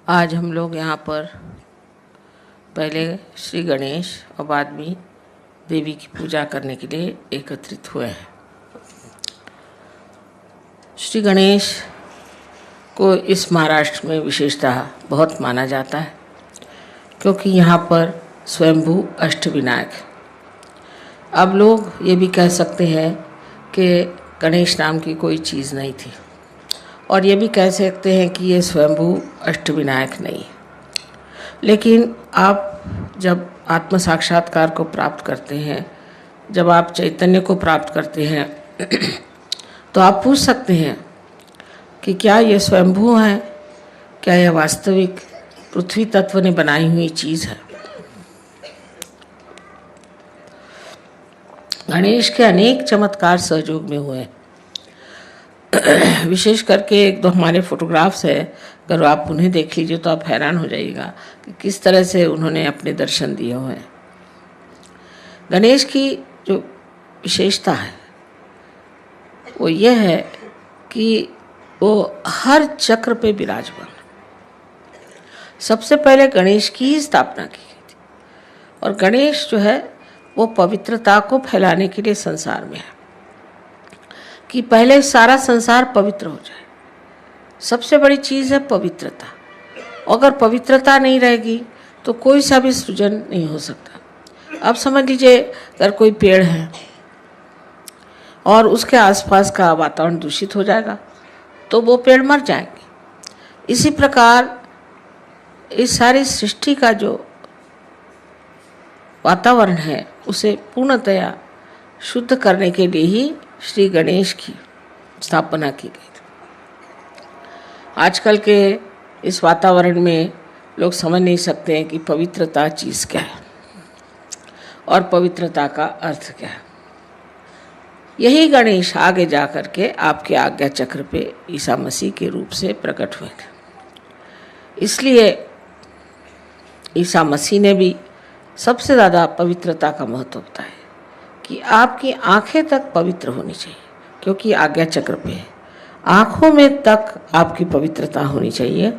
आज हम लोग यहाँ पर पहले श्री गणेश और बाद में देवी की पूजा करने के लिए एकत्रित हुए हैं। श्री गणेश को इस महाराष्ट्र में विशेषतः बहुत माना जाता है, क्योंकि यहाँ पर स्वयंभू अष्टविनायक। अब लोग ये भी कह सकते हैं कि गणेश नाम की कोई चीज़ नहीं थी, और ये भी कह सकते हैं कि ये स्वयंभू अष्टविनायक नहीं है। लेकिन आप जब आत्म साक्षात्कार को प्राप्त करते हैं, जब आप चैतन्य को प्राप्त करते हैं तो आप पूछ सकते हैं कि क्या ये स्वयंभू है, क्या यह वास्तविक पृथ्वी तत्व ने बनाई हुई चीज़ है। गणेश के अनेक चमत्कार सहयोग में हुए हैं। विशेष करके एक दो हमारे फोटोग्राफ्स है, अगर आप उन्हें देख लीजिए तो आप हैरान हो जाइएगा कि किस तरह से उन्होंने अपने दर्शन दिए हुए हैं। गणेश की जो विशेषता है वो यह है कि वो हर चक्र पे विराजमान। सबसे पहले गणेश की ही स्थापना की गई थी, और गणेश जो है वो पवित्रता को फैलाने के लिए संसार में है कि पहले सारा संसार पवित्र हो जाए। सबसे बड़ी चीज़ है पवित्रता। अगर पवित्रता नहीं रहेगी तो कोई सा भी सृजन नहीं हो सकता। अब समझ लीजिए, अगर कोई पेड़ है और उसके आसपास का वातावरण दूषित हो जाएगा तो वो पेड़ मर जाएंगे। इसी प्रकार इस सारी सृष्टि का जो वातावरण है उसे पूर्णतया शुद्ध करने के लिए ही श्री गणेश की स्थापना की गई थी। आजकल के इस वातावरण में लोग समझ नहीं सकते हैं कि पवित्रता चीज़ क्या है और पवित्रता का अर्थ क्या है। यही गणेश आगे जा कर के आपके आज्ञा चक्र पे ईसा मसीह के रूप से प्रकट हुए थे। इसलिए ईसा मसीह ने भी सबसे ज़्यादा पवित्रता का महत्व बताया कि आपकी आंखें तक पवित्र होनी चाहिए, क्योंकि आज्ञा चक्र पे है। आँखों में तक आपकी पवित्रता होनी चाहिए।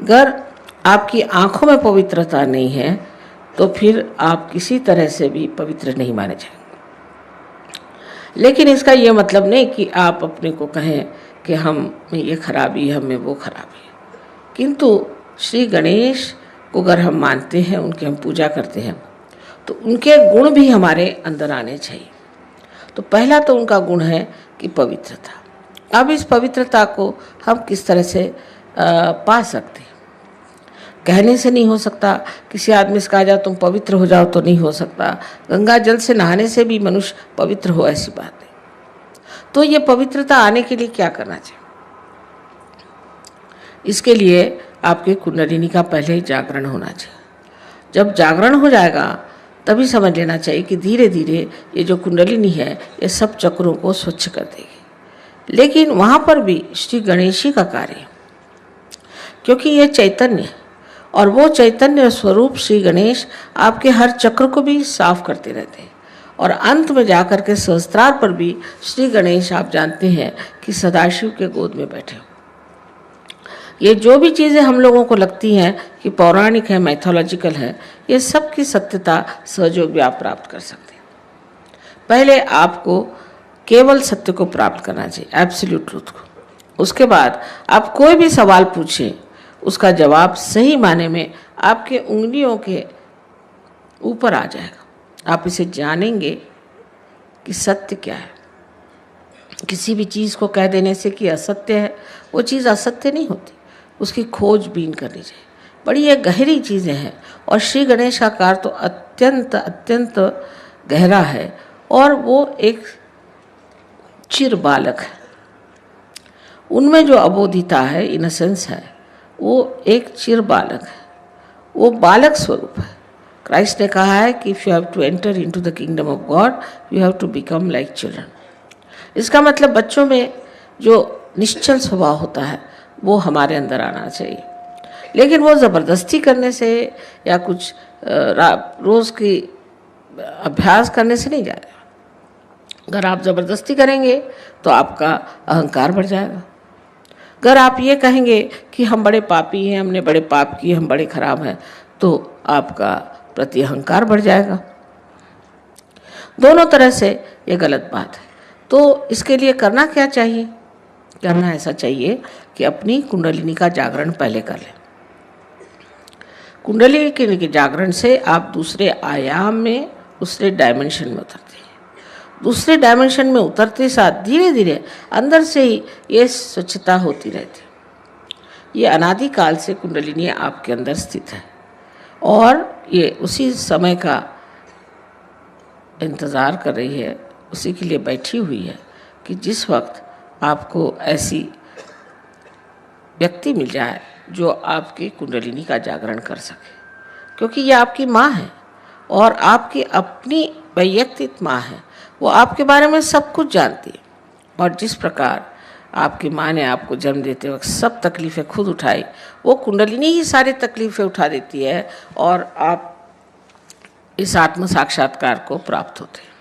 अगर आपकी आँखों में पवित्रता नहीं है तो फिर आप किसी तरह से भी पवित्र नहीं माने जाएंगे। लेकिन इसका ये मतलब नहीं कि आप अपने को कहें कि हम में ये खराबी है, हमें वो खराबी है। किंतु श्री गणेश को अगर हम मानते हैं, उनकी हम पूजा करते हैं, तो उनके गुण भी हमारे अंदर आने चाहिए। तो पहला तो उनका गुण है कि पवित्रता। अब इस पवित्रता को हम किस तरह से पा सकते हैं? कहने से नहीं हो सकता। किसी आदमी से कहा जाए तुम पवित्र हो जाओ तो नहीं हो सकता। गंगा जल से नहाने से भी मनुष्य पवित्र हो, ऐसी बात नहीं। तो ये पवित्रता आने के लिए क्या करना चाहिए? इसके लिए आपके कुंडलिनी का पहले ही जागरण होना चाहिए। जब जागरण हो जाएगा तभी समझ लेना चाहिए कि धीरे धीरे ये जो कुंडलिनी है ये सब चक्रों को स्वच्छ कर देगी। लेकिन वहाँ पर भी श्री गणेश ही का कार्य है, क्योंकि ये चैतन्य है, और वो चैतन्य स्वरूप श्री गणेश आपके हर चक्र को भी साफ करते रहते हैं। और अंत में जाकर के सहस्त्रार पर भी श्री गणेश आप जानते हैं कि सदाशिव के गोद में बैठे हो। ये जो भी चीज़ें हम लोगों को लगती हैं कि पौराणिक है, मैथोलॉजिकल है, ये सब की सत्यता सहयोग भी आप प्राप्त कर सकते हैं। पहले आपको केवल सत्य को प्राप्त करना चाहिए, एब्सोल्यूट ट्रूथ को। उसके बाद आप कोई भी सवाल पूछें, उसका जवाब सही माने में आपके उंगलियों के ऊपर आ जाएगा। आप इसे जानेंगे कि सत्य क्या है। किसी भी चीज़ को कह देने से कि असत्य है, वो चीज़ असत्य नहीं होती। उसकी खोजबीन करनी चाहिए। बड़ी ये गहरी चीज़ें हैं, और श्री गणेश का कार्य तो अत्यंत अत्यंत गहरा है। और वो एक चिर बालक है। उनमें जो अबोधिता है, इनोसेंस है, वो एक चिर बालक है। वो बालक स्वरूप है। क्राइस्ट ने कहा है कि if you have to enter into the kingdom of God you have to become like children. इसका मतलब बच्चों में जो निश्चल स्वभाव होता है वो हमारे अंदर आना चाहिए। लेकिन वो ज़बरदस्ती करने से या कुछ रोज़ की अभ्यास करने से नहीं जाएगा। अगर आप ज़बरदस्ती करेंगे तो आपका अहंकार बढ़ जाएगा। अगर आप ये कहेंगे कि हम बड़े पापी हैं, हमने बड़े पाप किए, हम बड़े खराब हैं, तो आपका प्रति अहंकार बढ़ जाएगा। दोनों तरह से ये गलत बात है। तो इसके लिए करना क्या चाहिए? करना ऐसा चाहिए कि अपनी कुंडलिनी का जागरण पहले कर लें। कुंडली के जागरण से आप दूसरे आयाम में, दूसरे डायमेंशन में उतरते हैं। दूसरे डायमेंशन में उतरते साथ धीरे धीरे अंदर से ही ये स्वच्छता होती रहती है। ये अनादिकाल से कुंडलिनी आपके अंदर स्थित है और ये उसी समय का इंतज़ार कर रही है, उसी के लिए बैठी हुई है कि जिस वक्त आपको ऐसी व्यक्ति मिल जाए जो आपकी कुंडलिनी का जागरण कर सके, क्योंकि ये आपकी माँ है और आपकी अपनी वैयक्तिक माँ है। वो आपके बारे में सब कुछ जानती है और जिस प्रकार आपकी माँ ने आपको जन्म देते वक्त सब तकलीफ़ें खुद उठाई, वो कुंडलिनी ही सारी तकलीफ़ें उठा देती है और आप इस आत्म साक्षात्कार को प्राप्त होते हैं।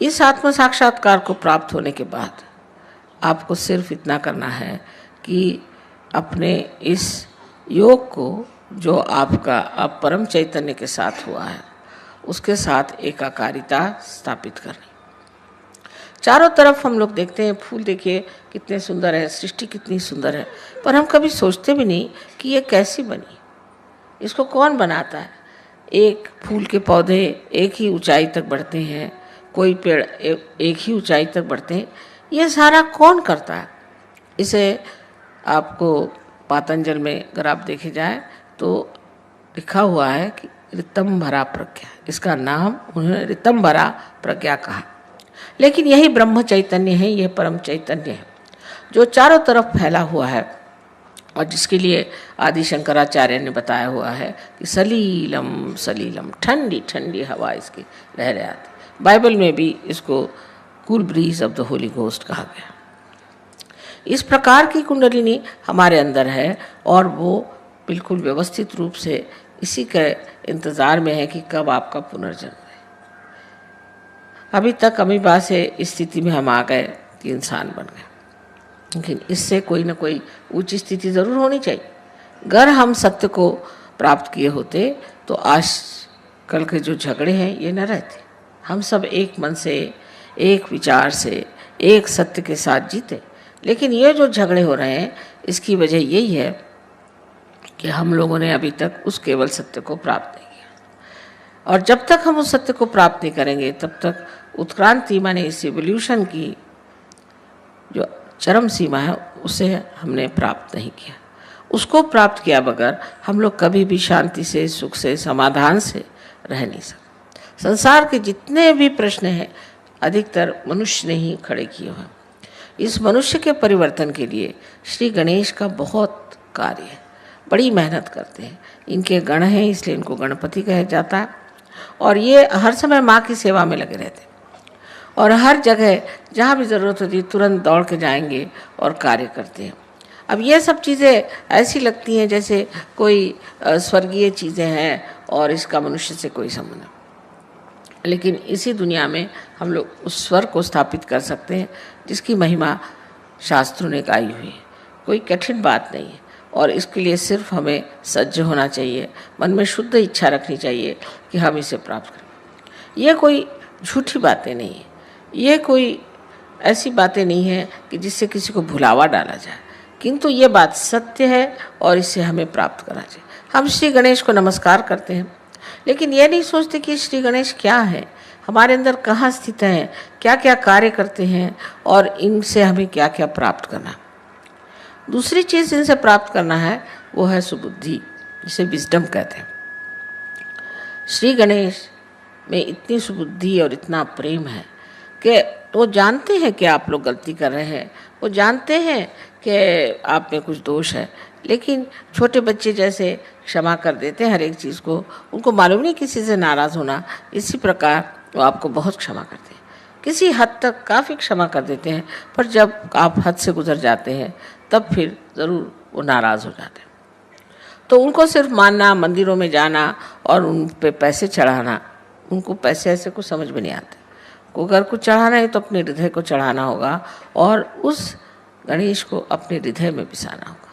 इस आत्म साक्षात्कार को प्राप्त होने के बाद आपको सिर्फ इतना करना है कि अपने इस योग को जो आपका अब परम चैतन्य के साथ हुआ है, उसके साथ एकाकारिता स्थापित करनी। चारों तरफ हम लोग देखते हैं, फूल देखिए कितने सुंदर है, सृष्टि कितनी सुंदर है, पर हम कभी सोचते भी नहीं कि ये कैसी बनी, इसको कौन बनाता है। एक फूल के पौधे एक ही ऊंचाई तक बढ़ते हैं, कोई पेड़ एक ही ऊंचाई तक बढ़ते हैं, ये सारा कौन करता है? इसे आपको पातंजल में अगर आप देखे जाए तो लिखा हुआ है कि ऋतंभरा प्रज्ञा, इसका नाम उन्होंने ऋतंभरा प्रज्ञा कहा। लेकिन यही ब्रह्म चैतन्य है, यह परम चैतन्य है जो चारों तरफ फैला हुआ है और जिसके लिए आदि शंकराचार्य ने बताया हुआ है कि सलीलम सलीलम, ठंडी ठंडी हवा इसकी लहरें आती। बाइबल में भी इसको cool bridge of the Holi ghost कहा गया। इस प्रकार की कुंडलिनी हमारे अंदर है और वो बिल्कुल व्यवस्थित रूप से इसी के इंतज़ार में है कि कब आपका पुनर्जन्म है। अभी तक अमीबा से इस स्थिति में हम आ गए कि इंसान बन गए, लेकिन इससे कोई ना कोई ऊंची स्थिति ज़रूर होनी चाहिए। अगर हम सत्य को प्राप्त किए होते तो आज कल के जो झगड़े हैं ये न रहते। हम सब एक मन से, एक विचार से, एक सत्य के साथ जीते। लेकिन ये जो झगड़े हो रहे हैं इसकी वजह यही है कि हम लोगों ने अभी तक उस केवल सत्य को प्राप्त नहीं किया, और जब तक हम उस सत्य को प्राप्त नहीं करेंगे तब तक उत्क्रांति माने इस एवोल्यूशन की जो चरम सीमा है उसे हमने प्राप्त नहीं किया। उसको प्राप्त किया बगैर हम लोग कभी भी शांति से, सुख से, समाधान से रह नहीं सकते। संसार के जितने भी प्रश्न हैं अधिकतर मनुष्य ने ही खड़े किए हैं। इस मनुष्य के परिवर्तन के लिए श्री गणेश का बहुत कार्य है, बड़ी मेहनत करते हैं। इनके गण हैं इसलिए इनको गणपति कहा जाता है और ये हर समय माँ की सेवा में लगे रहते हैं और हर जगह जहाँ भी ज़रूरत होती है तुरंत दौड़ के जाएंगे और कार्य करते हैं। अब ये सब चीज़ें ऐसी लगती हैं जैसे कोई स्वर्गीय चीज़ें हैं और इसका मनुष्य से कोई संबंध नहीं, लेकिन इसी दुनिया में हम लोग उस स्वर को स्थापित कर सकते हैं जिसकी महिमा शास्त्रों ने गाई हुई है। कोई कठिन बात नहीं है और इसके लिए सिर्फ हमें सज्ज होना चाहिए, मन में शुद्ध इच्छा रखनी चाहिए कि हम इसे प्राप्त करें। ये कोई झूठी बातें नहीं है, ये कोई ऐसी बातें नहीं है कि जिससे किसी को भुलावा डाला जाए, किंतु ये बात सत्य है और इसे हमें प्राप्त करना चाहिए। हम श्री गणेश को नमस्कार करते हैं लेकिन ये नहीं सोचते कि श्री गणेश क्या है, हमारे अंदर कहाँ स्थित हैं, क्या क्या कार्य करते हैं और इनसे हमें क्या क्या प्राप्त करना। दूसरी चीज़ इनसे प्राप्त करना है वो है सुबुद्धि, जिसे विजडम कहते हैं। श्री गणेश में इतनी सुबुद्धि और इतना प्रेम है कि वो जानते हैं कि आप लोग गलती कर रहे हैं, वो जानते हैं कि आप में कुछ दोष है, लेकिन छोटे बच्चे जैसे क्षमा कर देते हैं हर एक चीज़ को। उनको मालूम नहीं किसी से नाराज़ होना, इसी प्रकार वो आपको बहुत क्षमा करते हैं, किसी हद तक काफ़ी क्षमा कर देते हैं, पर जब आप हद से गुजर जाते हैं तब फिर ज़रूर वो नाराज़ हो जाते हैं। तो उनको सिर्फ मानना, मंदिरों में जाना और उन पे पैसे चढ़ाना, उनको पैसे ऐसे कुछ समझ में नहीं आते। को अगर कुछ चढ़ाना है तो अपने हृदय को चढ़ाना होगा और उस गणेश को अपने हृदय में बसाना होगा।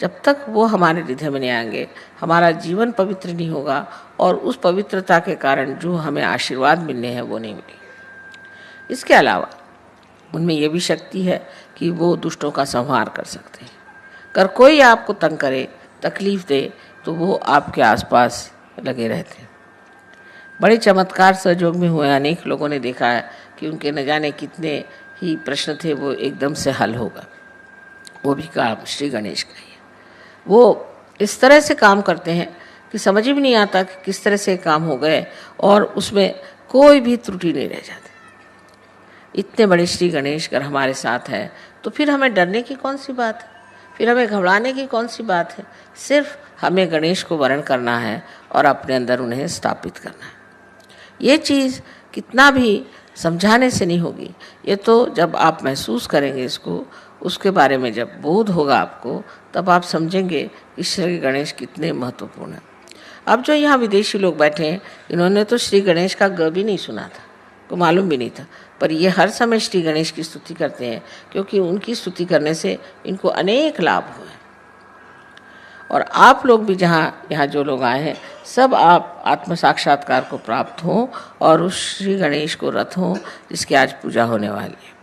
जब तक वो हमारे हृदय में नहीं आएंगे, हमारा जीवन पवित्र नहीं होगा और उस पवित्रता के कारण जो हमें आशीर्वाद मिलने हैं वो नहीं मिलेंगे। इसके अलावा उनमें ये भी शक्ति है कि वो दुष्टों का संहार कर सकते हैं। अगर कोई आपको तंग करे, तकलीफ दे, तो वो आपके आसपास लगे रहते हैं। बड़े चमत्कार सहयोग में हुए, अनेक लोगों ने देखा है कि उनके न जाने कितने ही प्रश्न थे वो एकदम से हल होगा। वो भी काम श्री गणेश का ही है। वो इस तरह से काम करते हैं कि समझ ही भी नहीं आता कि किस तरह से काम हो गए और उसमें कोई भी त्रुटि नहीं रह जाती। इतने बड़े श्री गणेश अगर हमारे साथ है तो फिर हमें डरने की कौन सी बात है, फिर हमें घबराने की कौन सी बात है। सिर्फ हमें गणेश को वरण करना है और अपने अंदर उन्हें स्थापित करना है। ये चीज़ कितना भी समझाने से नहीं होगी, ये तो जब आप महसूस करेंगे इसको, उसके बारे में जब बोध होगा आपको, तब आप समझेंगे कि श्री गणेश कितने महत्वपूर्ण हैं। अब जो यहाँ विदेशी लोग बैठे हैं, इन्होंने तो श्री गणेश का ग भी नहीं सुना था, को मालूम भी नहीं था, पर ये हर समय श्री गणेश की स्तुति करते हैं क्योंकि उनकी स्तुति करने से इनको अनेक लाभ हुए। और आप लोग भी यहाँ जो लोग आए हैं, सब आप आत्म साक्षात्कार को प्राप्त हों और उस श्री गणेश को रथ हों जिसकी आज पूजा होने वाली है।